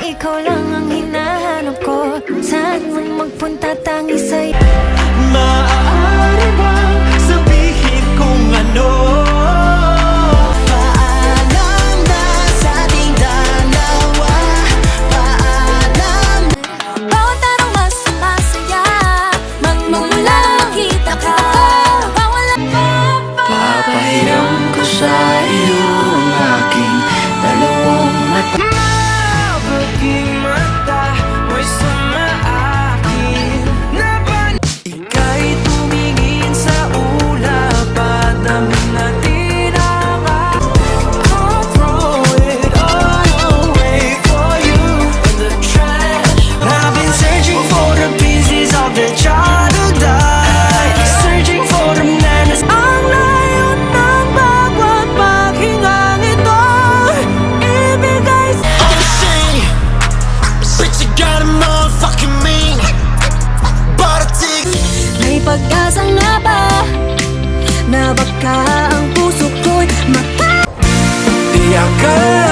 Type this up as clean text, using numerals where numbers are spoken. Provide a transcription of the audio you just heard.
ikaw lang ang hinahanap ko. Saan man magpunta tangi sa'yo. Maaari bang sabihin kung ano? Paalam na sa ating dalawa. Paalam na. Bawat araw mas masaya magmumula makita ka. Papahiram ko sa iyo ang aking dalawang mata. Mabuting mata mo'y sumaakin na ba? Ika'y tumingin sa ulap at daming natin ang I'll throw it all away for you in the trash. I've been searching for the pieces of the child who died, searching for the menace. Ang layo ng bawat paghingang ito, ibigay sa bitch, you got a motherfucking mean. But I take May pag-asa nga ba na baka ang puso ko'y di akala